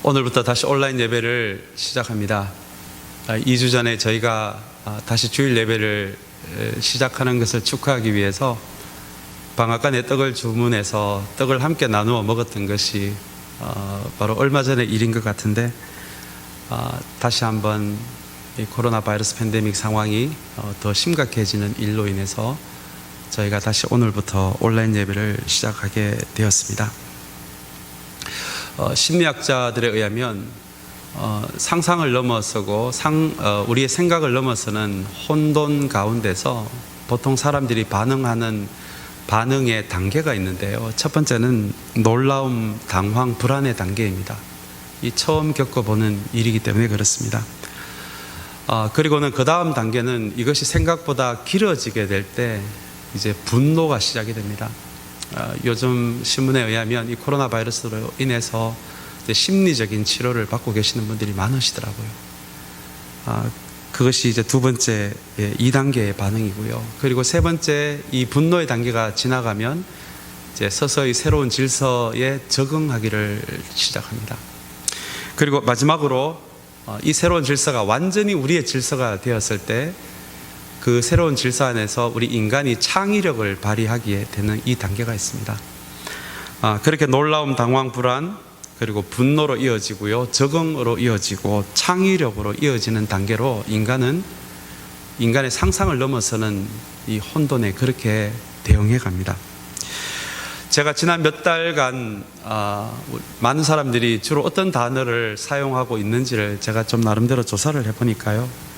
오늘부터 다시 온라인 예배를 시작합니다. 2주 전에 저희가 다시 주일 예배를 시작하는 것을 축하하기 위해서 방앗간에 떡을 주문해서 떡을 함께 나누어 먹었던 것이 바로 얼마 전의 일인 것 같은데, 다시 한번 이 코로나 바이러스 팬데믹 상황이 더 심각해지는 일로 인해서 저희가 다시 오늘부터 온라인 예배를 시작하게 되었습니다. 심리학자들에 의하면 상상을 넘어서고 우리의 생각을 넘어서는 혼돈 가운데서 보통 사람들이 반응하는 반응의 단계가 있는데요. 첫 번째는 놀라움, 당황, 불안의 단계입니다. 이 처음 겪어보는 일이기 때문에 그렇습니다. 그리고는 그 다음 단계는 이것이 생각보다 길어지게 될 때 이제 분노가 시작이 됩니다. 요즘 신문에 의하면 이 코로나 바이러스로 인해서 이제 심리적인 치료를 받고 계시는 분들이 많으시더라고요. 그것이 이제 두 번째 2단계의 반응이고요. 그리고 세 번째 이 분노의 단계가 지나가면 이제 서서히 새로운 질서에 적응하기를 시작합니다. 그리고 마지막으로 이 새로운 질서가 완전히 우리의 질서가 되었을 때 그 새로운 질서 안에서 우리 인간이 창의력을 발휘하기에 되는 이 단계가 있습니다. 그렇게 놀라움, 당황, 불안, 그리고 분노로 이어지고요, 적응으로 이어지고 창의력으로 이어지는 단계로 인간의 상상을 넘어서는 이 혼돈에 그렇게 대응해 갑니다. 제가 지난 몇 달간 많은 사람들이 주로 어떤 단어를 사용하고 있는지를 제가 좀 나름대로 조사를 해보니까요,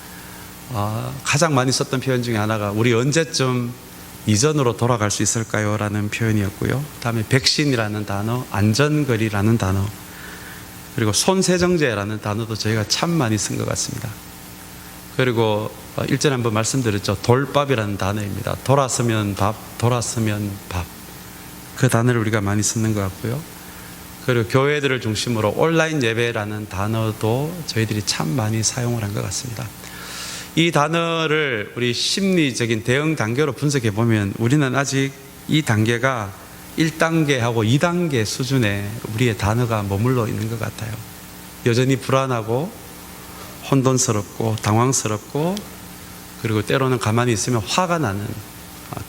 가장 많이 썼던 표현 중에 하나가 우리 언제쯤 이전으로 돌아갈 수 있을까요? 라는 표현이었고요. 다음에 백신이라는 단어, 안전거리라는 단어, 그리고 손세정제라는 단어도 저희가 참 많이 쓴 것 같습니다. 그리고 일전에 한번 말씀드렸죠. 돌밥이라는 단어입니다. 돌았으면 밥, 돌았으면 밥. 그 단어를 우리가 많이 쓰는 것 같고요. 그리고 교회들을 중심으로 온라인 예배라는 단어도 저희들이 참 많이 사용을 한 것 같습니다. 이 단어를 우리 심리적인 대응 단계로 분석해 보면 우리는 아직 이 단계가 1단계하고 2단계 수준의 우리의 단어가 머물러 있는 것 같아요. 여전히 불안하고 혼돈스럽고 당황스럽고, 그리고 때로는 가만히 있으면 화가 나는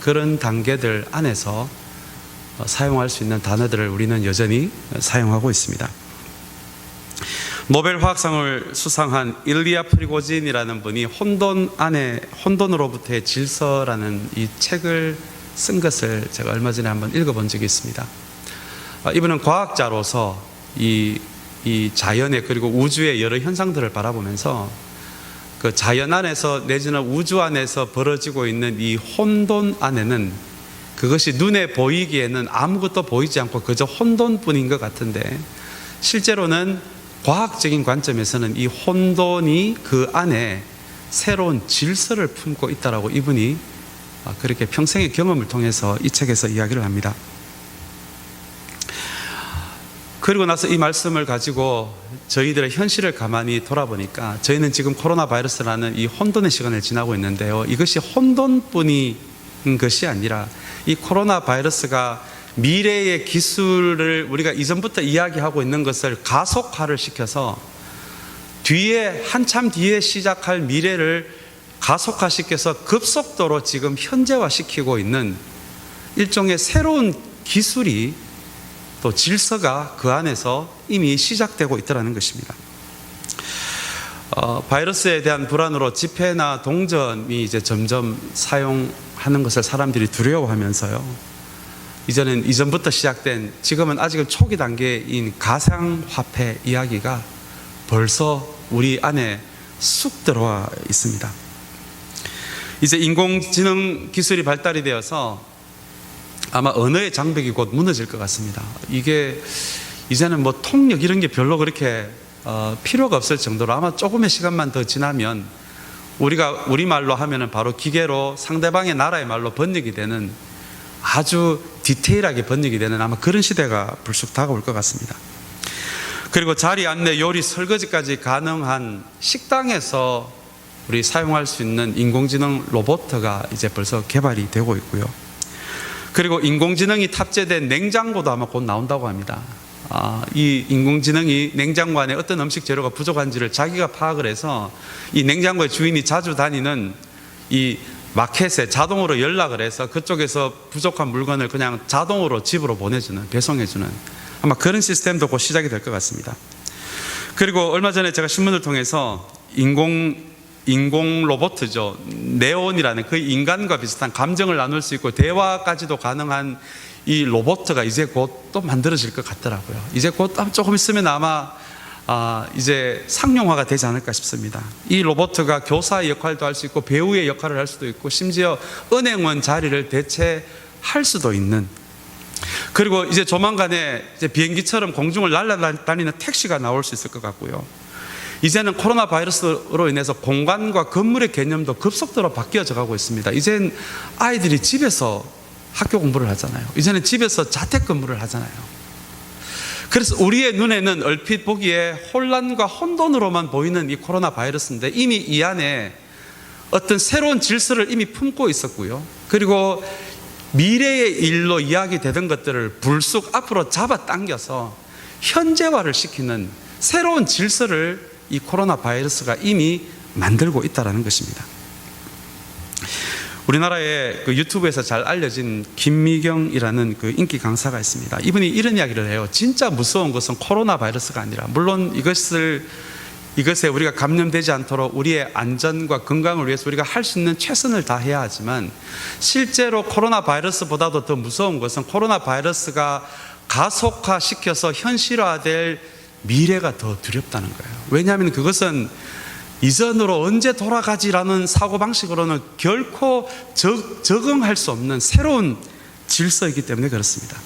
그런 단계들 안에서 사용할 수 있는 단어들을 우리는 여전히 사용하고 있습니다. 노벨 화학상을 수상한 일리아 프리고진이라는 분이 혼돈으로부터의 질서라는 이 책을 쓴 것을 제가 얼마 전에 한번 읽어본 적이 있습니다. 이분은 과학자로서 이 자연의 그리고 우주의 여러 현상들을 바라보면서 그 자연 안에서 내지는 우주 안에서 벌어지고 있는 이 혼돈 안에는 그것이 눈에 보이기에는 아무것도 보이지 않고 그저 혼돈뿐인 것 같은데, 실제로는 과학적인 관점에서는 이 혼돈이 그 안에 새로운 질서를 품고 있다라고 이분이 그렇게 평생의 경험을 통해서 이 책에서 이야기를 합니다. 그리고 나서 이 말씀을 가지고 저희들의 현실을 가만히 돌아보니까 저희는 지금 코로나 바이러스라는 이 혼돈의 시간을 지나고 있는데요, 이것이 혼돈뿐인 것이 아니라 이 코로나 바이러스가 미래의 기술을 우리가 이전부터 이야기하고 있는 것을 가속화를 시켜서 한참 뒤에 시작할 미래를 가속화시켜서 급속도로 지금 현재화시키고 있는 일종의 새로운 기술이, 또 질서가 그 안에서 이미 시작되고 있다는 것입니다. 바이러스에 대한 불안으로 집회나 동점이 이제 점점 사용하는 것을 사람들이 두려워하면서요, 이전부터 시작된, 지금은 아직은 초기 단계인 가상화폐 이야기가 벌써 우리 안에 쑥 들어와 있습니다. 이제 인공지능 기술이 발달이 되어서 아마 언어의 장벽이 곧 무너질 것 같습니다. 이게 이제는 뭐 통역 이런 게 별로 그렇게 필요가 없을 정도로, 아마 조금의 시간만 더 지나면 우리가 우리말로 하면은 바로 기계로 상대방의 나라의 말로 번역이 되는, 아주 디테일하게 번역이 되는 아마 그런 시대가 불쑥 다가올 것 같습니다. 그리고 자리 안내, 요리, 설거지까지 가능한 식당에서 우리 사용할 수 있는 인공지능 로봇가 이제 벌써 개발이 되고 있고요. 그리고 인공지능이 탑재된 냉장고도 아마 곧 나온다고 합니다. 이 인공지능이 냉장고 안에 어떤 음식 재료가 부족한지를 자기가 파악을 해서 이 냉장고의 주인이 자주 다니는 이 마켓에 자동으로 연락을 해서 그쪽에서 부족한 물건을 그냥 자동으로 집으로 보내주는, 배송해주는 아마 그런 시스템도 곧 시작이 될 것 같습니다. 그리고 얼마 전에 제가 신문을 통해서 인공 로봇이죠. 네온이라는 그 인간과 비슷한 감정을 나눌 수 있고 대화까지도 가능한 이 로봇가 이제 곧 또 만들어질 것 같더라고요. 이제 곧 조금 있으면 아마 이제 상용화가 되지 않을까 싶습니다. 이 로봇가 교사의 역할도 할 수 있고 배우의 역할을 할 수도 있고 심지어 은행원 자리를 대체할 수도 있는, 그리고 이제 조만간에 이제 비행기처럼 공중을 날아다니는 택시가 나올 수 있을 것 같고요. 이제는 코로나 바이러스로 인해서 공간과 건물의 개념도 급속도로 바뀌어져 가고 있습니다. 이제는 아이들이 집에서 학교 공부를 하잖아요. 이제는 집에서 자택근무를 하잖아요. 그래서 우리의 눈에는 얼핏 보기에 혼란과 혼돈으로만 보이는 이 코로나 바이러스인데 이미 이 안에 어떤 새로운 질서를 이미 품고 있었고요. 그리고 미래의 일로 이야기되던 것들을 불쑥 앞으로 잡아당겨서 현재화를 시키는 새로운 질서를 이 코로나 바이러스가 이미 만들고 있다는 것입니다. 우리나라에 그 유튜브에서 잘 알려진 김미경이라는 그 인기 강사가 있습니다. 이분이 이런 이야기를 해요. 진짜 무서운 것은 코로나 바이러스가 아니라, 물론 이것에 우리가 감염되지 않도록 우리의 안전과 건강을 위해서 우리가 할 수 있는 최선을 다해야 하지만, 실제로 코로나 바이러스보다도 더 무서운 것은 코로나 바이러스가 가속화시켜서 현실화될 미래가 더 두렵다는 거예요. 왜냐하면 그것은 이전으로 언제 돌아가지라는 사고방식으로는 결코 적응할 수 없는 새로운 질서이기 때문에 그렇습니다.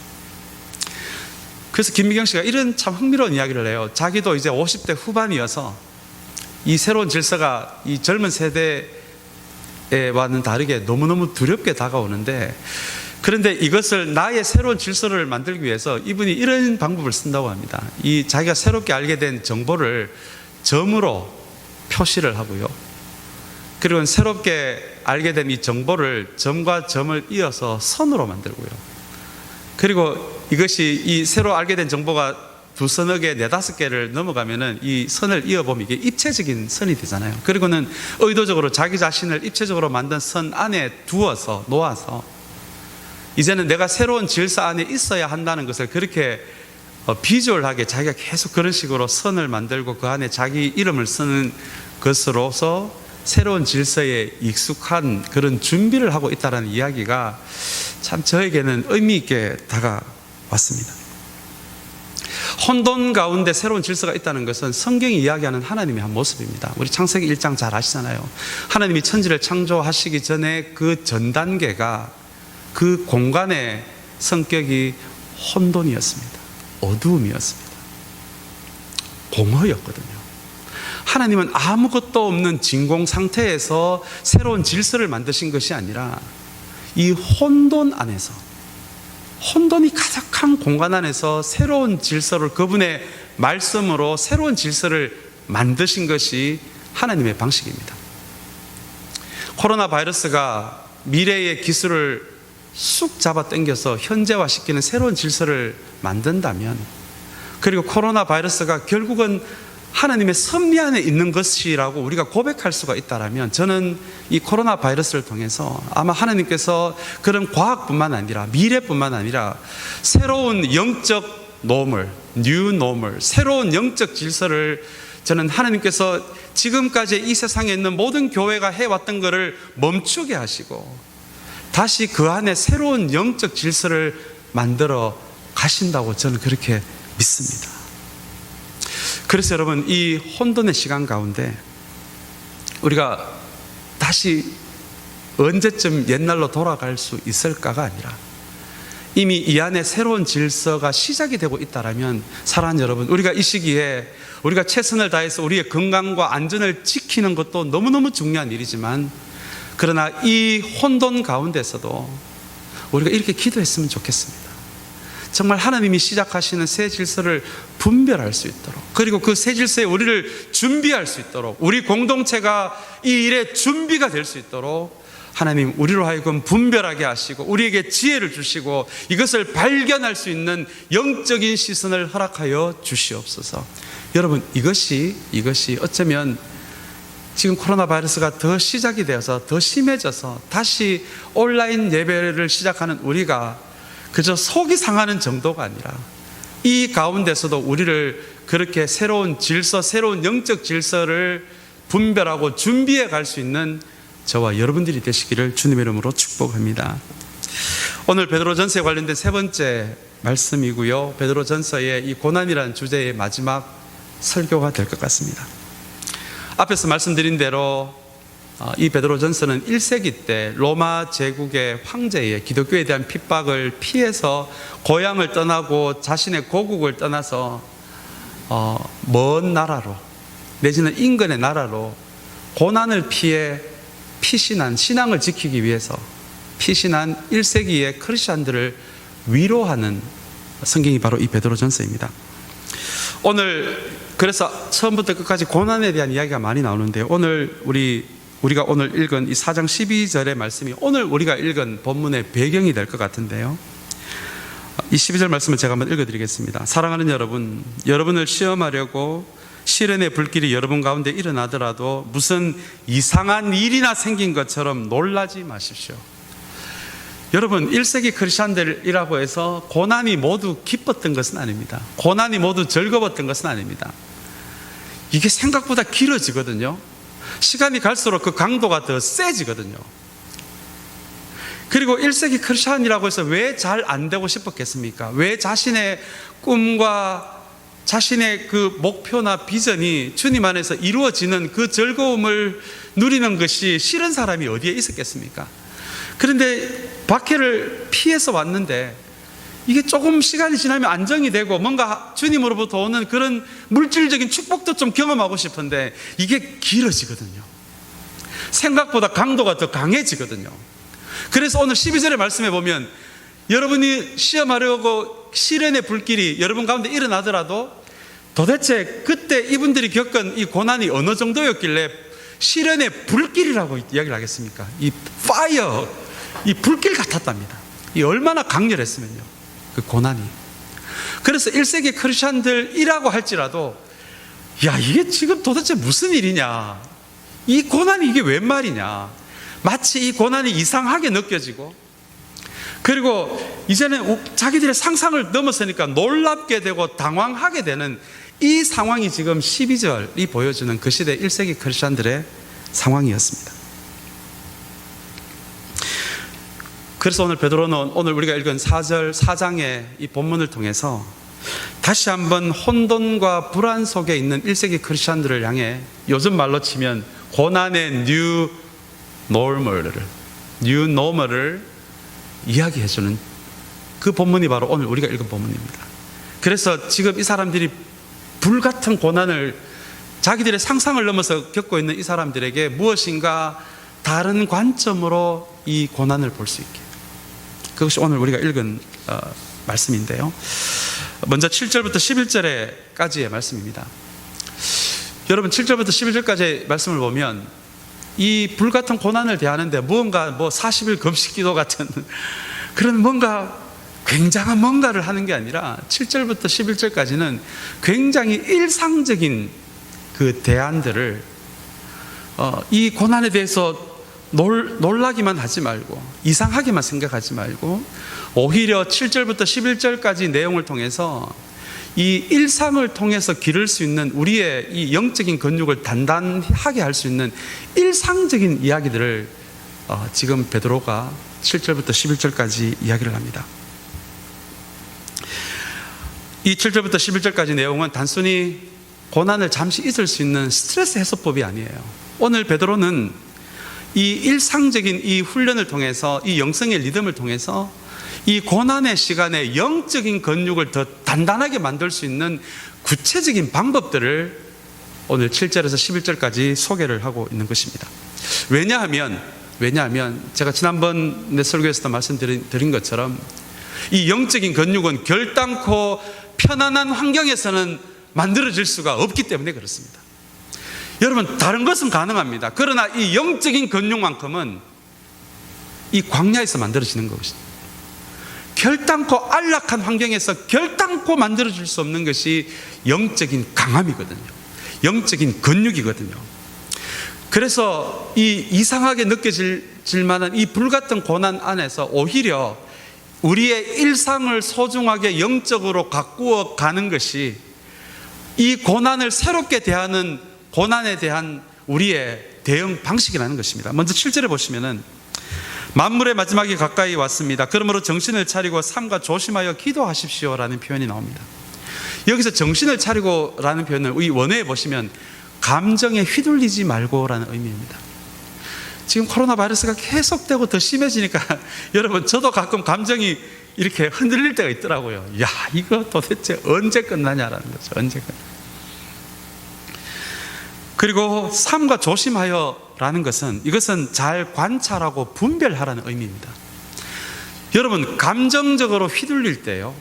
그래서 김미경 씨가 이런 참 흥미로운 이야기를 해요. 자기도 이제 50대 후반이어서 이 새로운 질서가 이 젊은 세대와는 다르게 너무너무 두렵게 다가오는데, 그런데 이것을 나의 새로운 질서를 만들기 위해서 이분이 이런 방법을 쓴다고 합니다. 이 자기가 새롭게 알게 된 정보를 점으로 표시를 하고요. 그리고 새롭게 알게 된 이 정보를 점과 점을 이어서 선으로 만들고요. 그리고 이것이 이 새로 알게 된 정보가 두서너 개, 네다섯 개를 넘어가면은 이 선을 이어보면 이게 입체적인 선이 되잖아요. 그리고는 의도적으로 자기 자신을 입체적으로 만든 선 안에 두어서 놓아서 이제는 내가 새로운 질서 안에 있어야 한다는 것을 그렇게 비주얼하게 자기가 계속 그런 식으로 선을 만들고 그 안에 자기 이름을 쓰는 것으로서 새로운 질서에 익숙한 그런 준비를 하고 있다는 이야기가 참 저에게는 의미 있게 다가왔습니다. 혼돈 가운데 새로운 질서가 있다는 것은 성경이 이야기하는 하나님의 한 모습입니다. 우리 창세기 1장 잘 아시잖아요. 하나님이 천지를 창조하시기 전에 그 전 단계가 그 공간의 성격이 혼돈이었습니다. 어두움이었습니다. 공허였거든요. 하나님은 아무것도 없는 진공 상태에서 새로운 질서를 만드신 것이 아니라 이 혼돈 안에서, 혼돈이 가득한 공간 안에서 새로운 질서를, 그분의 말씀으로 새로운 질서를 만드신 것이 하나님의 방식입니다. 코로나 바이러스가 미래의 기술을 쑥 잡아당겨서 현재화시키는 새로운 질서를 만든다면, 그리고 코로나 바이러스가 결국은 하나님의 섭리 안에 있는 것이라고 우리가 고백할 수가 있다면, 저는 이 코로나 바이러스를 통해서 아마 하나님께서 그런 과학뿐만 아니라 미래뿐만 아니라 새로운 영적 노멀, 뉴 노멀, 새로운 영적 질서를 저는 하나님께서 지금까지 이 세상에 있는 모든 교회가 해왔던 것을 멈추게 하시고 다시 그 안에 새로운 영적 질서를 만들어 가신다고 저는 그렇게 믿습니다. 그래서 여러분, 이 혼돈의 시간 가운데 우리가 다시 언제쯤 옛날로 돌아갈 수 있을까가 아니라 이미 이 안에 새로운 질서가 시작이 되고 있다면, 사랑하는 여러분, 우리가 이 시기에 우리가 최선을 다해서 우리의 건강과 안전을 지키는 것도 너무너무 중요한 일이지만, 그러나 이 혼돈 가운데서도 우리가 이렇게 기도했으면 좋겠습니다. 정말 하나님이 시작하시는 새 질서를 분별할 수 있도록, 그리고 그 새 질서에 우리를 준비할 수 있도록, 우리 공동체가 이 일에 준비가 될 수 있도록 하나님 우리로 하여금 분별하게 하시고 우리에게 지혜를 주시고 이것을 발견할 수 있는 영적인 시선을 허락하여 주시옵소서. 여러분, 이것이 어쩌면 지금 코로나 바이러스가 더 시작이 되어서 더 심해져서 다시 온라인 예배를 시작하는 우리가 그저 속이 상하는 정도가 아니라 이 가운데서도 우리를 그렇게 새로운 질서, 새로운 영적 질서를 분별하고 준비해 갈 수 있는 저와 여러분들이 되시기를 주님의 이름으로 축복합니다. 오늘 베드로전서에 관련된 세 번째 말씀이고요, 베드로전서의 이 고난이라는 주제의 마지막 설교가 될 것 같습니다. 앞에서 말씀드린 대로 이 베드로전서는 1세기 때 로마 제국의 황제의 기독교에 대한 핍박을 피해서 고향을 떠나고 자신의 고국을 떠나서 먼 나라로 내지는 인근의 나라로 고난을 피해 피신한, 신앙을 지키기 위해서 피신한 1세기의 크리스천들을 위로하는 성경이 바로 이 베드로전서입니다. 오늘 그래서 처음부터 끝까지 고난에 대한 이야기가 많이 나오는데요, 오늘 우리가 오늘 읽은 이 4장 12절의 말씀이 오늘 우리가 읽은 본문의 배경이 될 것 같은데요, 이 12절 말씀을 제가 한번 읽어드리겠습니다. 사랑하는 여러분, 여러분을 시험하려고 시련의 불길이 여러분 가운데 일어나더라도 무슨 이상한 일이나 생긴 것처럼 놀라지 마십시오. 여러분, 1세기 크리스천들이라고 해서 고난이 모두 기뻤던 것은 아닙니다. 고난이 모두 즐거웠던 것은 아닙니다. 이게 생각보다 길어지거든요. 시간이 갈수록 그 강도가 더 세지거든요. 그리고 1세기 크리스천이라고 해서 왜 잘 안 되고 싶었겠습니까? 왜 자신의 꿈과 자신의 그 목표나 비전이 주님 안에서 이루어지는 그 즐거움을 누리는 것이 싫은 사람이 어디에 있었겠습니까? 그런데 박해를 피해서 왔는데 이게 조금 시간이 지나면 안정이 되고 뭔가 주님으로부터 오는 그런 물질적인 축복도 좀 경험하고 싶은데 이게 길어지거든요. 생각보다 강도가 더 강해지거든요. 그래서 오늘 12절의 말씀에 보면 여러분이 시험하려고 시련의 불길이 여러분 가운데 일어나더라도 도대체 그때 이분들이 겪은 이 고난이 어느 정도였길래 시련의 불길이라고 이야기를 하겠습니까? 이 파이어, 이 불길 같았답니다. 이 얼마나 강렬했으면요, 그 고난이. 그래서 1세기 크리스천들이라고 할지라도 야, 이게 지금 도대체 무슨 일이냐, 이 고난이 이게 웬 말이냐, 마치 이 고난이 이상하게 느껴지고, 그리고 이제는 자기들의 상상을 넘어서니까 놀랍게 되고 당황하게 되는 이 상황이 지금 12절이 보여주는 그 시대 1세기 크리스천들의 상황이었습니다. 그래서 오늘 베드로는 오늘 우리가 읽은 4장의 이 본문을 통해서 다시 한번 혼돈과 불안 속에 있는 1세기 크리스천들을 향해 요즘 말로 치면 고난의 뉴 노멀을 이야기해주는 그 본문이 바로 오늘 우리가 읽은 본문입니다. 그래서 지금 이 사람들이 불같은 고난을 자기들의 상상을 넘어서 겪고 있는 이 사람들에게 무엇인가 다른 관점으로 이 고난을 볼 수 있게, 그것이 오늘 우리가 읽은 말씀인데요, 먼저 7절부터 11절까지의 말씀입니다. 여러분, 7절부터 11절까지의 말씀을 보면 이 불같은 고난을 대하는데 무언가 40일 금식기도 같은 그런 뭔가 굉장한 뭔가를 하는 게 아니라 7절부터 11절까지는 굉장히 일상적인 그 대안들을 이 고난에 대해서 놀라기만 하지 말고 이상하게만 생각하지 말고 오히려 7절부터 11절까지 내용을 통해서 이 일상을 통해서 기를 수 있는 우리의 이 영적인 근육을 단단하게 할 수 있는 일상적인 이야기들을 지금 베드로가 7절부터 11절까지 이야기를 합니다. 이 7절부터 11절까지 내용은 단순히 고난을 잠시 잊을 수 있는 스트레스 해소법이 아니에요. 오늘 베드로는 이 일상적인 이 훈련을 통해서, 이 영성의 리듬을 통해서 이 고난의 시간에 영적인 근육을 더 단단하게 만들 수 있는 구체적인 방법들을 오늘 7절에서 11절까지 소개를 하고 있는 것입니다. 왜냐하면 제가 지난번 내 설교에서도 말씀드린 것처럼 이 영적인 근육은 결단코 편안한 환경에서는 만들어질 수가 없기 때문에 그렇습니다. 여러분, 다른 것은 가능합니다. 그러나 이 영적인 근육만큼은 이 광야에서 만들어지는 것이, 결단코 안락한 환경에서 결단코 만들어질 수 없는 것이 영적인 강함이거든요. 영적인 근육이거든요. 그래서 이 이상하게 느껴질 만한 이 불같은 고난 안에서 오히려 우리의 일상을 소중하게 영적으로 가꾸어 가는 것이 이 고난을 새롭게 대하는, 고난에 대한 우리의 대응 방식이라는 것입니다. 먼저 7절에 보시면은 만물의 마지막이 가까이 왔습니다. 그러므로 정신을 차리고 삼가 조심하여 기도하십시오라는 표현이 나옵니다. 여기서 정신을 차리고라는 표현을 이 원어에 보시면 감정에 휘둘리지 말고라는 의미입니다. 지금 코로나 바이러스가 계속되고 더 심해지니까 여러분, 저도 가끔 감정이 이렇게 흔들릴 때가 있더라고요. 야, 이거 도대체 언제 끝나냐라는 거죠. 언제 끝나. 그리고 삼가 조심하여라는 것은, 이것은 잘 관찰하고 분별하라는 의미입니다. 여러분, 감정적으로 휘둘릴 때요,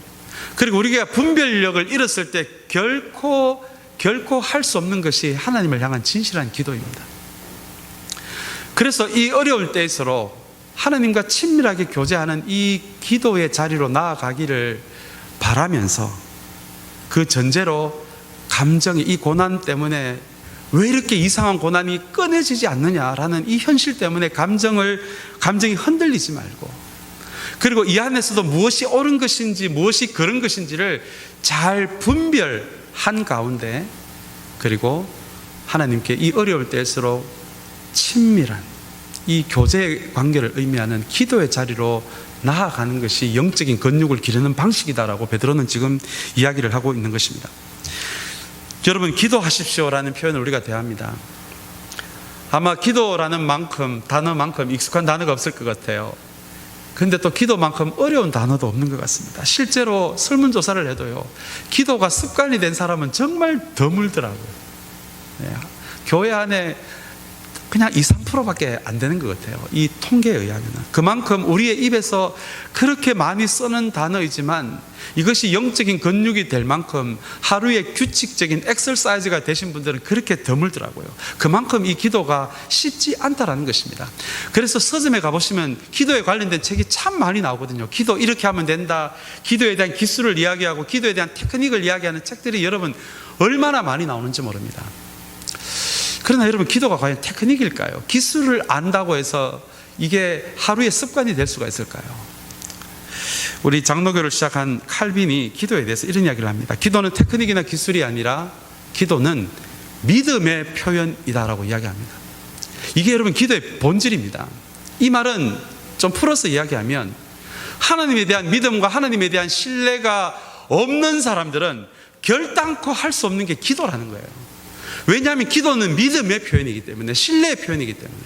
그리고 우리가 분별력을 잃었을 때 결코 할 수 없는 것이 하나님을 향한 진실한 기도입니다. 그래서 이 어려울 때일수록 하나님과 친밀하게 교제하는 이 기도의 자리로 나아가기를 바라면서, 그 전제로 감정이, 이 고난 때문에 왜 이렇게 이상한 고난이 꺼내지지 않느냐라는 이 현실 때문에 감정이 흔들리지 말고, 그리고 이 안에서도 무엇이 옳은 것인지 무엇이 그른 것인지를 잘 분별한 가운데, 그리고 하나님께 이 어려울 때일수록 친밀한 이 교제 관계를 의미하는 기도의 자리로 나아가는 것이 영적인 근육을 기르는 방식이다라고 베드로는 지금 이야기를 하고 있는 것입니다. 여러분, 기도하십시오라는 표현을 우리가 대합니다. 아마 기도라는 단어만큼 익숙한 단어가 없을 것 같아요. 근데 또 기도만큼 어려운 단어도 없는 것 같습니다. 실제로 설문조사를 해도요, 기도가 습관이 된 사람은 정말 드물더라고요. 네, 교회 안에 그냥 2~3%밖에 안 되는 것 같아요. 이 통계에 의하면. 그만큼 우리의 입에서 그렇게 많이 쓰는 단어이지만 이것이 영적인 근육이 될 만큼 하루의 규칙적인 엑서사이즈가 되신 분들은 그렇게 드물더라고요. 그만큼 이 기도가 쉽지 않다라는 것입니다. 그래서 서점에 가보시면 기도에 관련된 책이 참 많이 나오거든요. 기도 이렇게 하면 된다, 기도에 대한 기술을 이야기하고 기도에 대한 테크닉을 이야기하는 책들이 여러분 얼마나 많이 나오는지 모릅니다. 그러나 여러분, 기도가 과연 테크닉일까요? 기술을 안다고 해서 이게 하루의 습관이 될 수가 있을까요? 우리 장로교를 시작한 칼빈이 기도에 대해서 이런 이야기를 합니다. 기도는 테크닉이나 기술이 아니라 기도는 믿음의 표현이다라고 이야기합니다. 이게 여러분 기도의 본질입니다. 이 말은 좀 풀어서 이야기하면, 하나님에 대한 믿음과 하나님에 대한 신뢰가 없는 사람들은 결단코 할 수 없는 게 기도라는 거예요. 왜냐하면 기도는 믿음의 표현이기 때문에, 신뢰의 표현이기 때문에.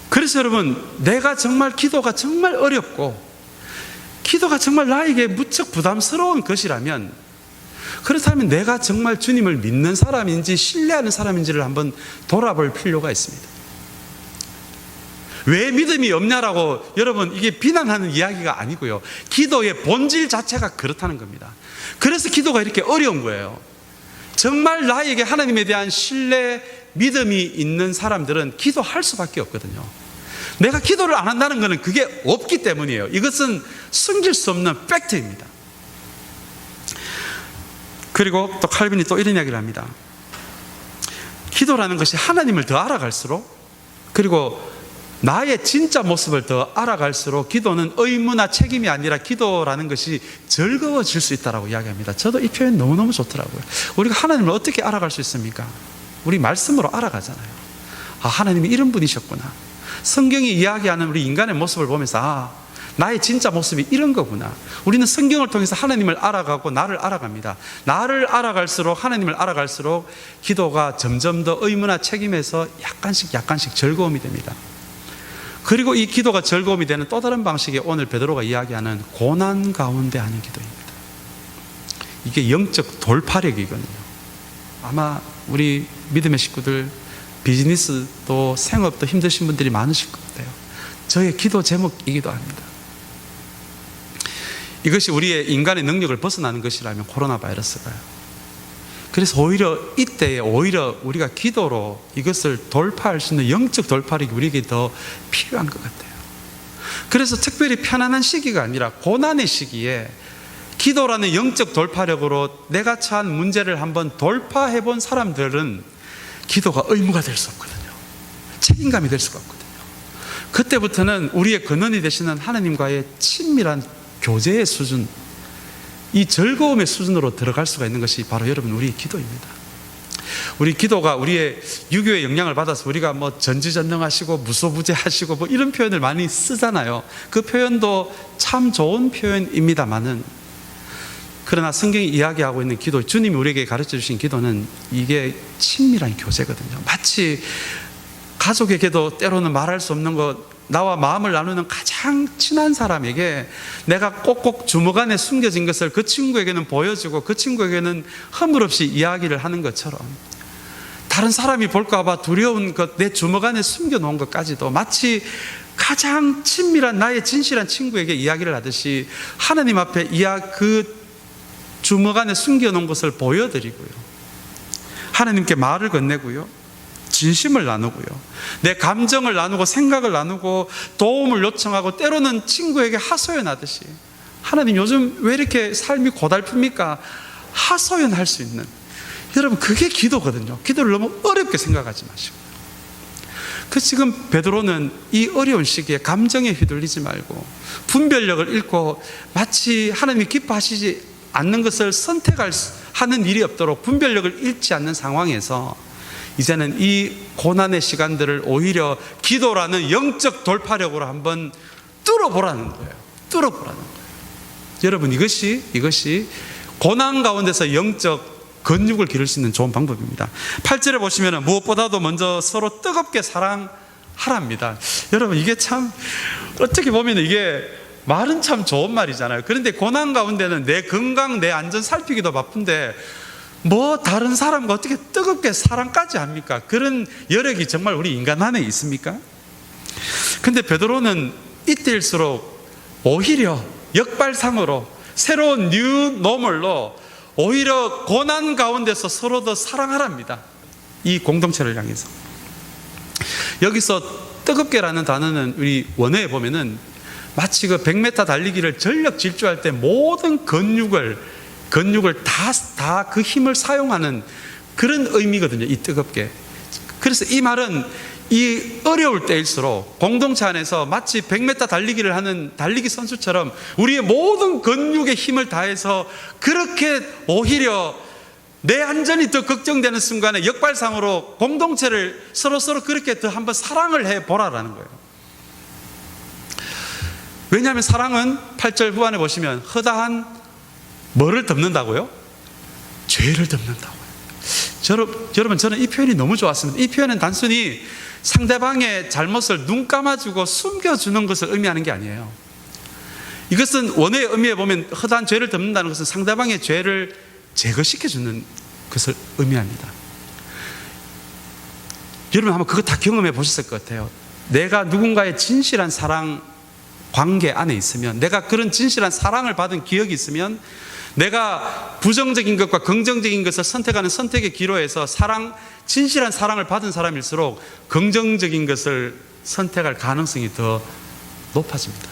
그래서 여러분, 내가 정말 기도가 정말 어렵고 기도가 정말 나에게 무척 부담스러운 것이라면, 그렇다면 내가 정말 주님을 믿는 사람인지 신뢰하는 사람인지를 한번 돌아볼 필요가 있습니다. 왜 믿음이 없냐라고 여러분, 이게 비난하는 이야기가 아니고요, 기도의 본질 자체가 그렇다는 겁니다. 그래서 기도가 이렇게 어려운 거예요. 정말 나에게 하나님에 대한 신뢰, 믿음이 있는 사람들은 기도할 수밖에 없거든요. 내가 기도를 안 한다는 것은 그게 없기 때문이에요. 이것은 숨길 수 없는 팩트입니다. 그리고 또 칼빈이 또 이런 이야기를 합니다. 기도라는 것이 하나님을 더 알아갈수록, 그리고 나의 진짜 모습을 더 알아갈수록 기도는 의무나 책임이 아니라 기도라는 것이 즐거워질 수 있다고 이야기합니다. 저도 이 표현 너무너무 좋더라고요. 우리가 하나님을 어떻게 알아갈 수 있습니까? 우리 말씀으로 알아가잖아요. 아, 하나님이 이런 분이셨구나. 성경이 이야기하는 우리 인간의 모습을 보면서, 아, 나의 진짜 모습이 이런 거구나. 우리는 성경을 통해서 하나님을 알아가고 나를 알아갑니다. 나를 알아갈수록, 하나님을 알아갈수록 기도가 점점 더 의무나 책임에서 약간씩 즐거움이 됩니다. 그리고 이 기도가 즐거움이 되는 또 다른 방식이 오늘 베드로가 이야기하는 고난 가운데 하는 기도입니다. 이게 영적 돌파력이거든요. 아마 우리 믿음의 식구들, 비즈니스도 생업도 힘드신 분들이 많으실 것 같아요. 저의 기도 제목이기도 합니다. 이것이 우리의 인간의 능력을 벗어나는 것이라면 코로나 바이러스가요. 그래서 오히려 이때에 오히려 우리가 기도로 이것을 돌파할 수 있는 영적 돌파력이 우리에게 더 필요한 것 같아요. 그래서 특별히 편안한 시기가 아니라 고난의 시기에 기도라는 영적 돌파력으로 내가 처한 문제를 한번 돌파해 본 사람들은 기도가 의무가 될 수 없거든요. 책임감이 될 수가 없거든요. 그때부터는 우리의 근원이 되시는 하나님과의 친밀한 교제의 수준, 이 즐거움의 수준으로 들어갈 수가 있는 것이 바로 여러분 우리의 기도입니다. 우리 기도가 우리의 유교의 영향을 받아서 우리가 뭐 전지전능하시고 무소부재하시고 뭐 이런 표현을 많이 쓰잖아요. 그 표현도 참 좋은 표현입니다만은, 그러나 성경이 이야기하고 있는 기도, 주님이 우리에게 가르쳐 주신 기도는 이게 친밀한 교제거든요. 마치 가족에게도 때로는 말할 수 없는 것, 나와 마음을 나누는 가장 친한 사람에게 내가 꼭꼭 주먹 안에 숨겨진 것을 그 친구에게는 보여주고 그 친구에게는 허물없이 이야기를 하는 것처럼, 다른 사람이 볼까 봐 두려운 것, 내 주먹 안에 숨겨놓은 것까지도 마치 가장 친밀한 나의 진실한 친구에게 이야기를 하듯이 하나님 앞에 그 주먹 안에 숨겨놓은 것을 보여드리고요, 하나님께 말을 건네고요, 진심을 나누고요, 내 감정을 나누고 생각을 나누고 도움을 요청하고, 때로는 친구에게 하소연하듯이 하나님 요즘 왜 이렇게 삶이 고달픕니까? 하소연할 수 있는, 여러분 그게 기도거든요. 기도를 너무 어렵게 생각하지 마시고요. 지금 베드로는 이 어려운 시기에 감정에 휘둘리지 말고 분별력을 잃고 마치 하나님이 기뻐하시지 않는 것을 선택하는 일이 없도록 분별력을 잃지 않는 상황에서 이제는 이 고난의 시간들을 오히려 기도라는 영적 돌파력으로 한번 뚫어보라는 거예요. 뚫어보라는 거예요. 여러분 이것이 고난 가운데서 영적 근육을 기를 수 있는 좋은 방법입니다. 8절에 보시면 무엇보다도 먼저 서로 뜨겁게 사랑하랍니다. 여러분 이게 참 어떻게 보면 이게 말은 참 좋은 말이잖아요. 그런데 고난 가운데는 내 건강, 내 안전 살피기도 바쁜데 뭐 다른 사람과 어떻게 뜨겁게 사랑까지 합니까? 그런 여력이 정말 우리 인간 안에 있습니까? 근데 베드로는 이때일수록 오히려 역발상으로 새로운 뉴 노멀로 오히려 고난 가운데서 서로 더 사랑하랍니다. 이 공동체를 향해서. 여기서 뜨겁게라는 단어는 우리 원어에 보면은 마치 그 100m 달리기를 전력 질주할 때 모든 근육을 다 그 힘을 사용하는 그런 의미거든요. 이 뜨겁게. 그래서 이 말은 이 어려울 때일수록 공동체 안에서 마치 100m 달리기를 하는 달리기 선수처럼 우리의 모든 근육의 힘을 다해서 그렇게 오히려 내 안전이 더 걱정되는 순간에 역발상으로 공동체를 서로 그렇게 더 한번 사랑을 해보라라는 거예요. 왜냐하면 사랑은 8절 후반에 보시면 허다한 뭐를 덮는다고요? 죄를 덮는다고요. 여러분 저는 이 표현이 너무 좋았습니다. 이 표현은 단순히 상대방의 잘못을 눈 감아주고 숨겨주는 것을 의미하는 게 아니에요. 이것은 원어의 의미에 보면 허다한 죄를 덮는다는 것은 상대방의 죄를 제거시켜주는 것을 의미합니다. 여러분 한번 그거 다 경험해 보셨을 것 같아요. 내가 누군가의 진실한 사랑 관계 안에 있으면, 내가 그런 진실한 사랑을 받은 기억이 있으면, 내가 부정적인 것과 긍정적인 것을 선택하는 선택의 기로에서 진실한 사랑을 받은 사람일수록 긍정적인 것을 선택할 가능성이 더 높아집니다.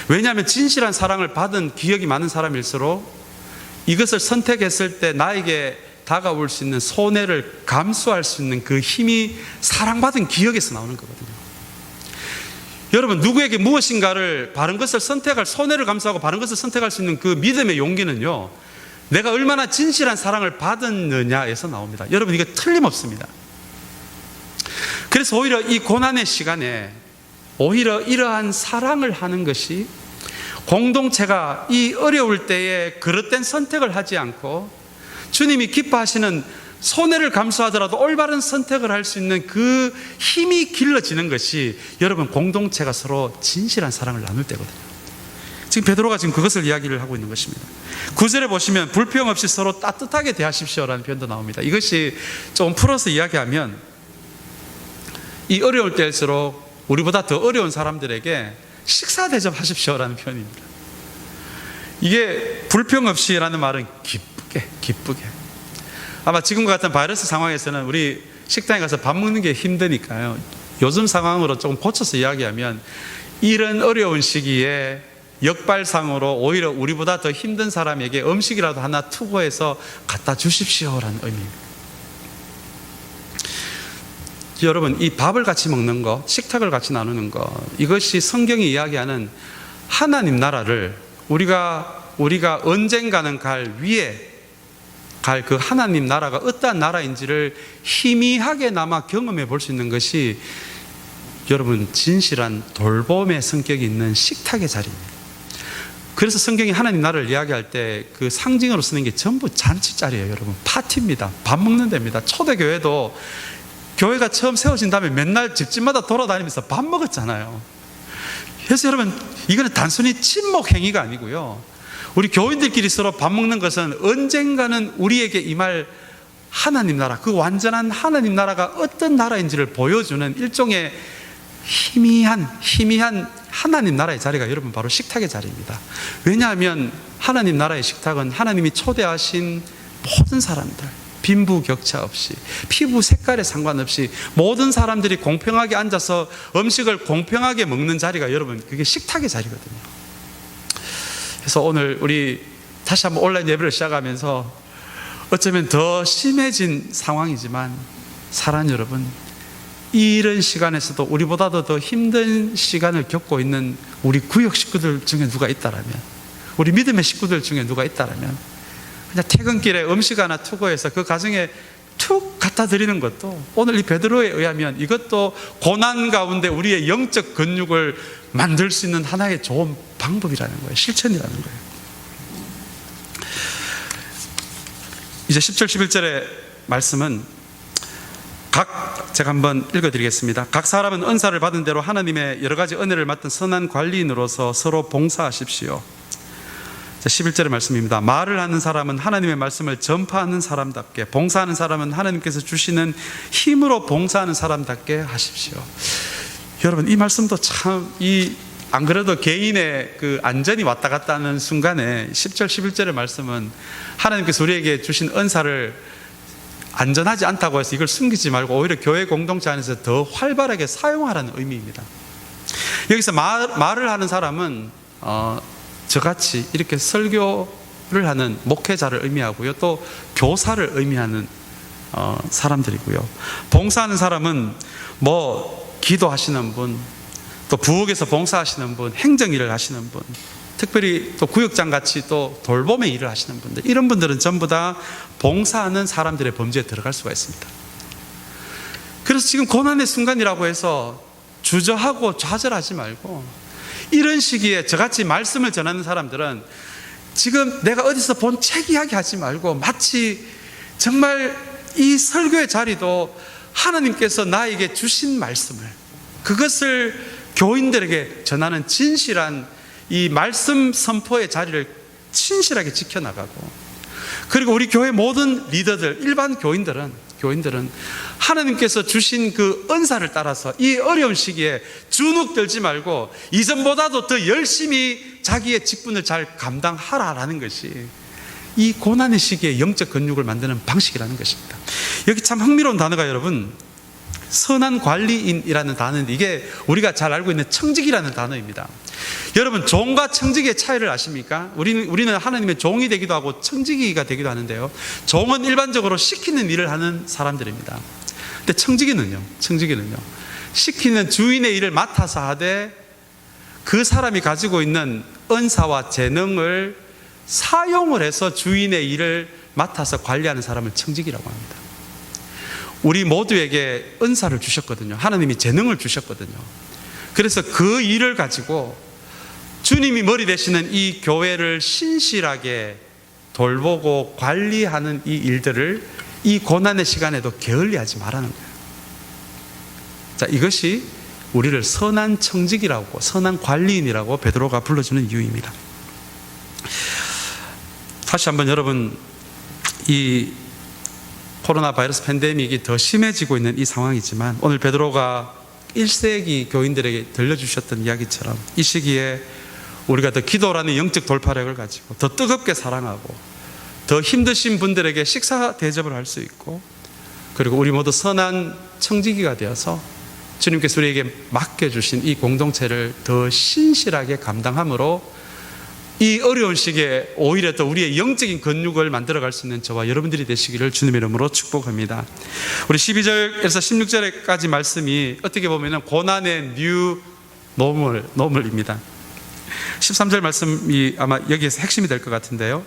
왜냐하면 진실한 사랑을 받은 기억이 많은 사람일수록 이것을 선택했을 때 나에게 다가올 수 있는 손해를 감수할 수 있는 그 힘이 사랑받은 기억에서 나오는 거거든요. 여러분 누구에게 무엇인가를 바른 것을 선택할, 손해를 감수하고 바른 것을 선택할 수 있는 그 믿음의 용기는요, 내가 얼마나 진실한 사랑을 받았느냐에서 나옵니다. 여러분 이게 틀림없습니다. 그래서 오히려 이 고난의 시간에 오히려 이러한 사랑을 하는 것이 공동체가 이 어려울 때에 그릇된 선택을 하지 않고 주님이 기뻐하시는 손해를 감수하더라도 올바른 선택을 할 수 있는 그 힘이 길러지는 것이 여러분 공동체가 서로 진실한 사랑을 나눌 때거든요. 지금 베드로가 지금 그것을 이야기를 하고 있는 것입니다. 9절에 보시면 불평 없이 서로 따뜻하게 대하십시오라는 표현도 나옵니다. 이것이 좀 풀어서 이야기하면 이 어려울 때일수록 우리보다 더 어려운 사람들에게 식사 대접하십시오라는 표현입니다. 이게 불평 없이라는 말은 기쁘게 아마 지금과 같은 바이러스 상황에서는 우리 식당에 가서 밥 먹는 게 힘드니까요. 요즘 상황으로 조금 고쳐서 이야기하면 이런 어려운 시기에 역발상으로 오히려 우리보다 더 힘든 사람에게 음식이라도 하나 투고해서 갖다 주십시오라는 의미입니다. 여러분, 이 밥을 같이 먹는 거, 식탁을 같이 나누는 거, 이것이 성경이 이야기하는 하나님 나라를 우리가 언젠가는 갈 그 하나님 나라가 어떠한 나라인지를 희미하게나마 경험해 볼 수 있는 것이 여러분 진실한 돌봄의 성격이 있는 식탁의 자리입니다. 그래서 성경이 하나님 나라를 이야기할 때 그 상징으로 쓰는 게 전부 잔치자리예요. 여러분, 파티입니다. 밥 먹는 데입니다. 초대교회도 교회가 처음 세워진 다음에 맨날 집집마다 돌아다니면서 밥 먹었잖아요. 그래서 여러분, 이거는 단순히 친목 행위가 아니고요, 우리 교인들끼리 서로 밥 먹는 것은 언젠가는 우리에게 임할 하나님 나라, 그 완전한 하나님 나라가 어떤 나라인지를 보여주는 일종의 희미한 하나님 나라의 자리가 여러분 바로 식탁의 자리입니다. 왜냐하면 하나님 나라의 식탁은 하나님이 초대하신 모든 사람들, 빈부격차 없이, 피부 색깔에 상관없이 모든 사람들이 공평하게 앉아서 음식을 공평하게 먹는 자리가 여러분 그게 식탁의 자리거든요. 그래서 오늘 우리 다시 한번 온라인 예배를 시작하면서 어쩌면 더 심해진 상황이지만 사랑하는 여러분, 이런 시간에서도 우리보다도 더 힘든 시간을 겪고 있는 우리 구역 식구들 중에 누가 있다라면, 우리 믿음의 식구들 중에 누가 있다라면 그냥 퇴근길에 음식 하나 투고해서 그 가정에 툭 갖다 드리는 것도 오늘 이 베드로에 의하면 이것도 고난 가운데 우리의 영적 근육을 만들 수 있는 하나의 좋은 방법이라는 거예요. 실천이라는 거예요. 이제 10절 11절의 말씀은 제가 한번 읽어드리겠습니다. 각 사람은 은사를 받은 대로 하나님의 여러 가지 은혜를 맡은 선한 관리인으로서 서로 봉사하십시오. 11절의 말씀입니다. 말을 하는 사람은 하나님의 말씀을 전파하는 사람답게, 봉사하는 사람은 하나님께서 주시는 힘으로 봉사하는 사람답게 하십시오. 여러분, 이 말씀도 참, 안 그래도 개인의 그 안전이 왔다 갔다 하는 순간에 10절 11절의 말씀은 하나님께서 우리에게 주신 은사를 안전하지 않다고 해서 이걸 숨기지 말고 오히려 교회 공동체 안에서 더 활발하게 사용하라는 의미입니다. 여기서 말을 하는 사람은 저같이 이렇게 설교를 하는 목회자를 의미하고요, 또 교사를 의미하는 사람들이고요, 봉사하는 사람은 기도하시는 분, 또 부엌에서 봉사하시는 분, 행정일을 하시는 분, 특별히 또 구역장같이 또 돌봄의 일을 하시는 분들, 이런 분들은 전부 다 봉사하는 사람들의 범주에 들어갈 수가 있습니다. 그래서 지금 고난의 순간이라고 해서 주저하고 좌절하지 말고, 이런 시기에 저같이 말씀을 전하는 사람들은 지금 내가 어디서 본 책 이야기 하지 말고 마치 정말 이 설교의 자리도 하나님께서 나에게 주신 말씀을, 그것을 교인들에게 전하는 진실한 이 말씀 선포의 자리를 진실하게 지켜나가고, 그리고 우리 교회 모든 리더들, 일반 교인들은 하나님께서 주신 그 은사를 따라서 이 어려운 시기에 주눅 들지 말고 이전보다도 더 열심히 자기의 직분을 잘 감당하라라는 것이 이 고난의 시기에 영적 근육을 만드는 방식이라는 것입니다. 여기 참 흥미로운 단어가 여러분, 선한 관리인이라는 단어인데 이게 우리가 잘 알고 있는 청직이라는 단어입니다. 여러분, 종과 청직의 차이를 아십니까? 우리는 하나님의 종이 되기도 하고 청지기가 되기도 하는데요, 종은 일반적으로 시키는 일을 하는 사람들입니다. 근데 청지기는요, 시키는 주인의 일을 맡아서 하되 그 사람이 가지고 있는 은사와 재능을 사용을 해서 주인의 일을 맡아서 관리하는 사람을 청지기라고 합니다. 우리 모두에게 은사를 주셨거든요. 하나님이 재능을 주셨거든요. 그래서 그 일을 가지고 주님이 머리 되시는 이 교회를 신실하게 돌보고 관리하는 이 일들을 이 고난의 시간에도 게을리하지 말라는 거예요. 자, 이것이 우리를 선한 청직이라고, 선한 관리인이라고 베드로가 불러주는 이유입니다. 다시 한번 여러분, 이 코로나 바이러스 팬데믹이 더 심해지고 있는 이 상황이지만 오늘 베드로가 1세기 교인들에게 들려주셨던 이야기처럼 이 시기에 우리가 더 기도라는 영적 돌파력을 가지고 더 뜨겁게 사랑하고 더 힘드신 분들에게 식사 대접을 할 수 있고, 그리고 우리 모두 선한 청지기가 되어서 주님께서 우리에게 맡겨주신 이 공동체를 더 신실하게 감당함으로 이 어려운 시기에 오히려 더 우리의 영적인 근육을 만들어갈 수 있는 저와 여러분들이 되시기를 주님의 이름으로 축복합니다. 우리 12절에서 16절까지 말씀이 어떻게 보면 고난의 뉴 노멀입니다. 13절 말씀이 아마 여기에서 핵심이 될 것 같은데요,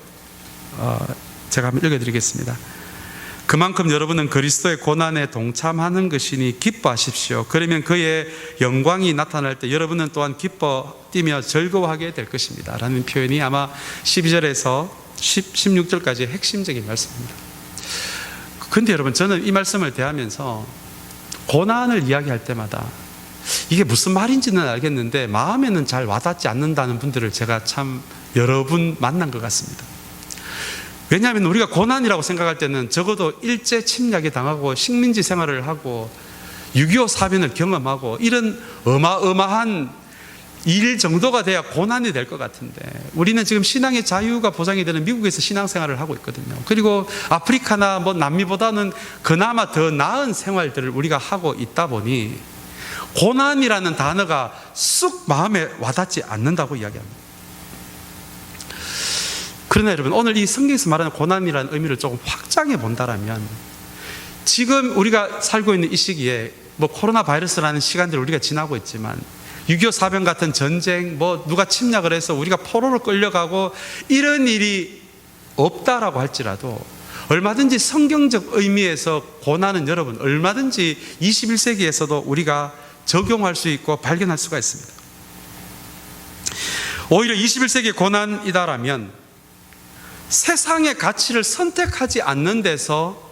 제가 한번 읽어드리겠습니다. 그만큼 여러분은 그리스도의 고난에 동참하는 것이니 기뻐하십시오. 그러면 그의 영광이 나타날 때 여러분은 또한 기뻐 뛰며 즐거워하게 될 것입니다 라는 표현이 아마 12절에서 16절까지의 핵심적인 말씀입니다. 그런데 여러분, 저는 이 말씀을 대하면서 고난을 이야기할 때마다 이게 무슨 말인지는 알겠는데 마음에는 잘 와닿지 않는다는 분들을 제가 참 여러 분 만난 것 같습니다. 왜냐하면 우리가 고난이라고 생각할 때는 적어도 일제 침략에 당하고 식민지 생활을 하고 6.25 사변을 경험하고 이런 어마어마한 일 정도가 돼야 고난이 될 것 같은데, 우리는 지금 신앙의 자유가 보장이 되는 미국에서 신앙생활을 하고 있거든요. 그리고 아프리카나 남미보다는 그나마 더 나은 생활들을 우리가 하고 있다 보니 고난이라는 단어가 쑥 마음에 와닿지 않는다고 이야기합니다. 그러나 여러분, 오늘 이 성경에서 말하는 고난이라는 의미를 조금 확장해 본다라면, 지금 우리가 살고 있는 이 시기에 코로나 바이러스라는 시간들을 우리가 지나고 있지만 6.25 사변 같은 전쟁, 누가 침략을 해서 우리가 포로로 끌려가고 이런 일이 없다라고 할지라도 얼마든지 성경적 의미에서 고난은 여러분 얼마든지 21세기에서도 우리가 적용할 수 있고 발견할 수가 있습니다. 오히려 21세기의 고난이다라면 세상의 가치를 선택하지 않는 데서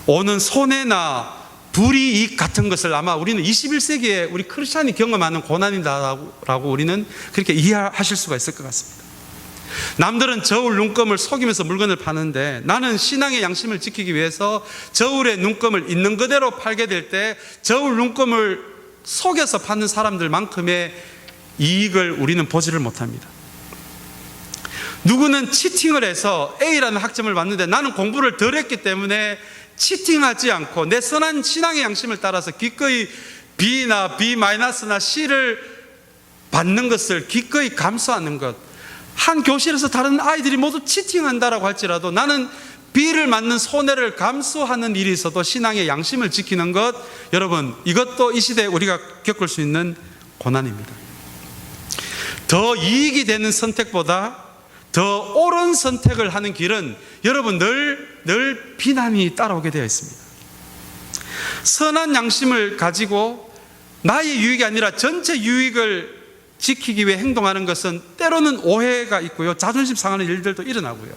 오는 손해나 불이익 같은 것을 아마 우리는 21세기에 우리 크리스찬이 경험하는 고난이다라고 우리는 그렇게 이해하실 수가 있을 것 같습니다. 남들은 저울 눈금을 속이면서 물건을 파는데 나는 신앙의 양심을 지키기 위해서 저울의 눈금을 있는 그대로 팔게 될 때 저울 눈금을 속여서 파는 사람들만큼의 이익을 우리는 보지를 못합니다. 누구는 치팅을 해서 A라는 학점을 받는데 나는 공부를 덜 했기 때문에 치팅하지 않고 내 선한 신앙의 양심을 따라서 기꺼이 B나 B-나 C를 받는 것을 기꺼이 감수하는 것, 한 교실에서 다른 아이들이 모두 치팅한다라고 할지라도 나는 B를 맞는 손해를 감수하는 일이 있어도 신앙의 양심을 지키는 것, 여러분 이것도 이 시대에 우리가 겪을 수 있는 고난입니다. 더 이익이 되는 선택보다 더 옳은 선택을 하는 길은 여러분 늘 비난이 따라오게 되어 있습니다. 선한 양심을 가지고 나의 유익이 아니라 전체 유익을 지키기 위해 행동하는 것은 때로는 오해가 있고요, 자존심 상하는 일들도 일어나고요,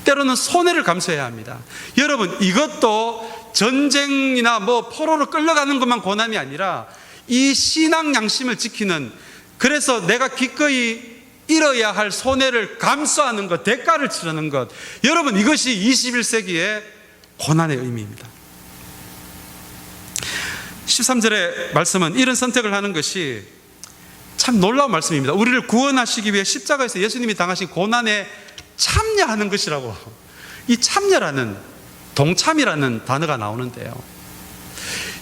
때로는 손해를 감수해야 합니다. 여러분 이것도 전쟁이나 포로로 끌려가는 것만 고난이 아니라 이 신앙 양심을 지키는, 그래서 내가 기꺼이 잃어야 할 손해를 감수하는 것, 대가를 치르는 것, 여러분 이것이 21세기의 고난의 의미입니다. 13절의 말씀은 이런 선택을 하는 것이 참 놀라운 말씀입니다. 우리를 구원하시기 위해 십자가에서 예수님이 당하신 고난에 참여하는 것이라고, 이 참여라는, 동참이라는 단어가 나오는데요,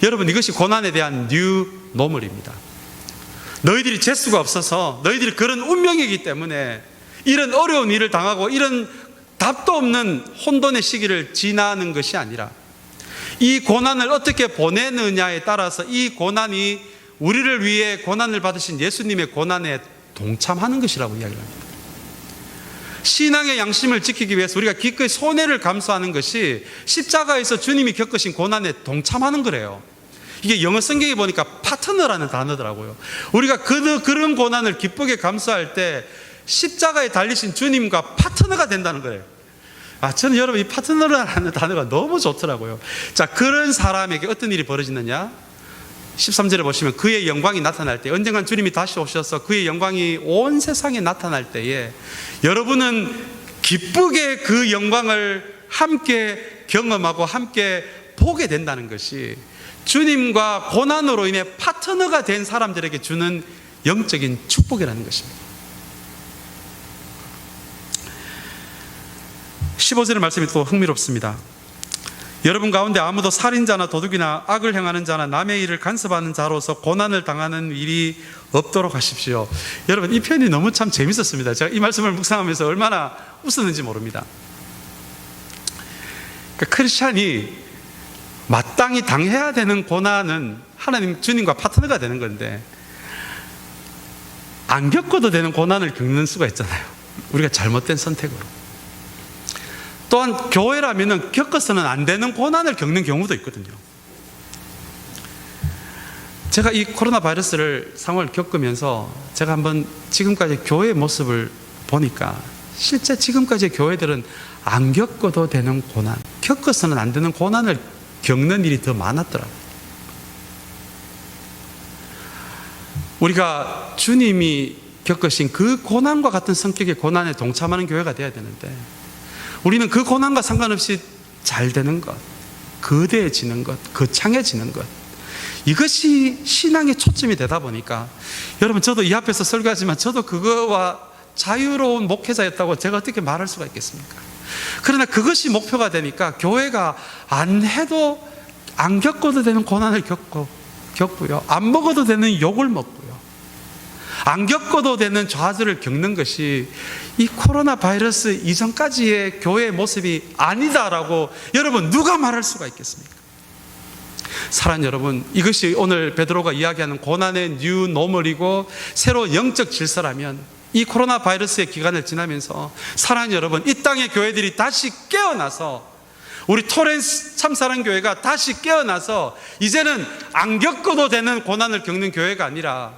여러분 이것이 고난에 대한 뉴 노멀입니다. 너희들이 재수가 없어서 너희들이 그런 운명이기 때문에 이런 어려운 일을 당하고 이런 답도 없는 혼돈의 시기를 지나는 것이 아니라 이 고난을 어떻게 보내느냐에 따라서 이 고난이 우리를 위해 고난을 받으신 예수님의 고난에 동참하는 것이라고 이야기합니다. 신앙의 양심을 지키기 위해서 우리가 기꺼이 손해를 감수하는 것이 십자가에서 주님이 겪으신 고난에 동참하는 거래요. 이게 영어 성경에 보니까 파트너라는 단어더라고요. 우리가 그런 고난을 기쁘게 감수할 때 십자가에 달리신 주님과 파트너가 된다는 거예요. 저는 여러분 이 파트너라는 단어가 너무 좋더라고요. 자, 그런 사람에게 어떤 일이 벌어지느냐? 13절에 보시면 그의 영광이 나타날 때, 언젠간 주님이 다시 오셔서 그의 영광이 온 세상에 나타날 때에 여러분은 기쁘게 그 영광을 함께 경험하고 함께 보게 된다는 것이 주님과 고난으로 인해 파트너가 된 사람들에게 주는 영적인 축복이라는 것입니다. 15절의 말씀이 또 흥미롭습니다. 여러분 가운데 아무도 살인자나 도둑이나 악을 행하는 자나 남의 일을 간섭하는 자로서 고난을 당하는 일이 없도록 하십시오. 여러분, 이 표현이 너무 참 재밌었습니다. 제가 이 말씀을 묵상하면서 얼마나 웃었는지 모릅니다. 그러니까 크리스찬이 마땅히 당해야 되는 고난은 하나님 주님과 파트너가 되는 건데, 안 겪어도 되는 고난을 겪는 수가 있잖아요. 우리가 잘못된 선택으로. 또한 교회라면 겪어서는 안 되는 고난을 겪는 경우도 있거든요. 제가 이 코로나 바이러스를 상황을 겪으면서 제가 한번 지금까지 교회의 모습을 보니까 실제 지금까지 교회들은 안 겪어도 되는 고난, 겪어서는 안 되는 고난을 겪는 일이 더 많았더라고요. 우리가 주님이 겪으신 그 고난과 같은 성격의 고난에 동참하는 교회가 되어야 되는데, 우리는 그 고난과 상관없이 잘 되는 것, 거대해지는 것, 거창해지는 것, 이것이 신앙의 초점이 되다 보니까, 여러분, 저도 이 앞에서 설교하지만 저도 그거와 자유로운 목회자였다고 제가 어떻게 말할 수가 있겠습니까? 그러나 그것이 목표가 되니까 교회가 안 해도, 안 겪어도 되는 고난을 겪고요, 안 먹어도 되는 욕을 먹고요, 안 겪어도 되는 좌절을 겪는 것이 이 코로나 바이러스 이전까지의 교회의 모습이 아니다라고 여러분, 누가 말할 수가 있겠습니까? 사랑하는 여러분, 이것이 오늘 베드로가 이야기하는 고난의 뉴 노멀이고 새로운 영적 질서라면, 이 코로나 바이러스의 기간을 지나면서 사랑하는 여러분, 이 땅의 교회들이 다시 깨어나서, 우리 토렌스 참사랑교회가 다시 깨어나서 이제는 안 겪어도 되는 고난을 겪는 교회가 아니라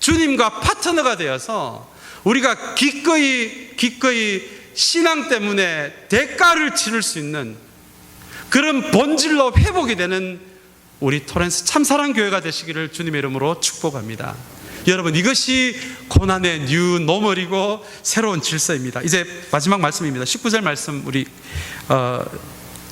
주님과 파트너가 되어서 우리가 기꺼이 신앙 때문에 대가를 치를 수 있는 그런 본질로 회복이 되는 우리 토렌스 참사랑교회가 되시기를 주님의 이름으로 축복합니다. 여러분, 이것이 고난의 뉴 노멀이고 새로운 질서입니다. 이제 마지막 말씀입니다. 19절 말씀 우리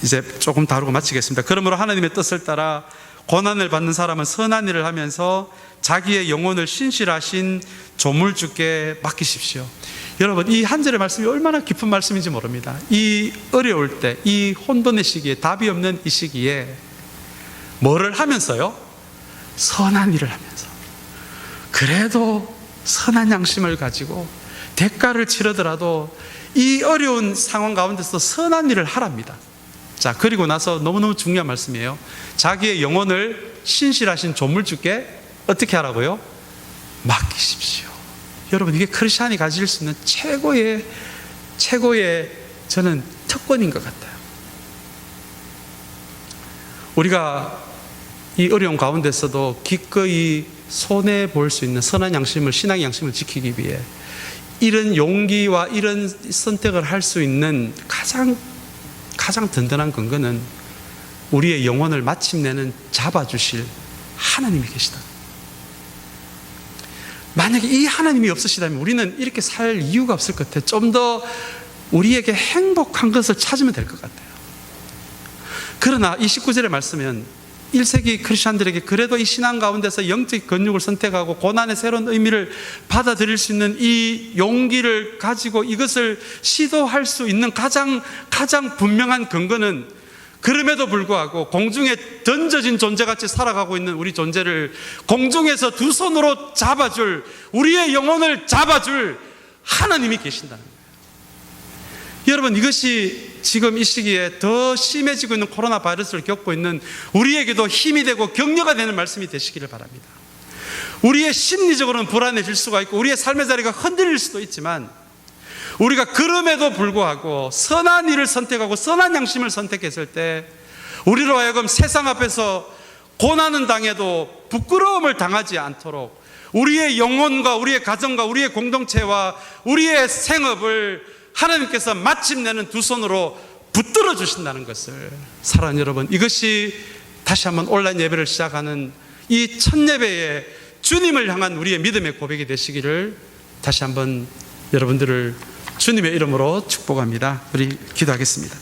이제 조금 다루고 마치겠습니다. 그러므로 하나님의 뜻을 따라 고난을 받는 사람은 선한 일을 하면서 자기의 영혼을 신실하신 조물주께 맡기십시오. 여러분, 이 한 절의 말씀이 얼마나 깊은 말씀인지 모릅니다. 이 어려울 때, 이 혼돈의 시기에, 답이 없는 이 시기에 뭐를 하면서요? 선한 일을 하면서, 그래도 선한 양심을 가지고 대가를 치르더라도 이 어려운 상황 가운데서 선한 일을 하랍니다. 자, 그리고 나서 너무너무 중요한 말씀이에요. 자기의 영혼을 신실하신 조물주께 어떻게 하라고요? 맡기십시오. 여러분, 이게 크리스찬이 가질 수 있는 최고의 저는 특권인 것 같아요. 우리가 이 어려운 가운데서도 기꺼이 손해 볼 수 있는 선한 양심을, 신앙의 양심을 지키기 위해 이런 용기와 이런 선택을 할 수 있는 가장 든든한 근거는 우리의 영혼을 마침내는 잡아주실 하나님이 계시다. 만약에 이 하나님이 없으시다면 우리는 이렇게 살 이유가 없을 것 같아요. 좀 더 우리에게 행복한 것을 찾으면 될 것 같아요. 그러나 이 19절의 말씀은 1세기 크리스찬들에게 그래도 이 신앙 가운데서 영적 건육을 선택하고 고난의 새로운 의미를 받아들일 수 있는 이 용기를 가지고 이것을 시도할 수 있는 가장 분명한 근거는, 그럼에도 불구하고 공중에 던져진 존재같이 살아가고 있는 우리 존재를 공중에서 두 손으로 잡아줄, 우리의 영혼을 잡아줄 하나님이 계신다는 거예요. 여러분, 이것이 지금 이 시기에 더 심해지고 있는 코로나 바이러스를 겪고 있는 우리에게도 힘이 되고 격려가 되는 말씀이 되시기를 바랍니다. 우리의 심리적으로는 불안해질 수가 있고 우리의 삶의 자리가 흔들릴 수도 있지만, 우리가 그럼에도 불구하고 선한 일을 선택하고 선한 양심을 선택했을 때 우리로 하여금 세상 앞에서 고난은 당해도 부끄러움을 당하지 않도록 우리의 영혼과 우리의 가정과 우리의 공동체와 우리의 생업을 하나님께서 마침내는 두 손으로 붙들어 주신다는 것을, 사랑하는 여러분, 이것이 다시 한번 온라인 예배를 시작하는 이 첫 예배에 주님을 향한 우리의 믿음의 고백이 되시기를 다시 한번 여러분들을 주님의 이름으로 축복합니다. 우리 기도하겠습니다.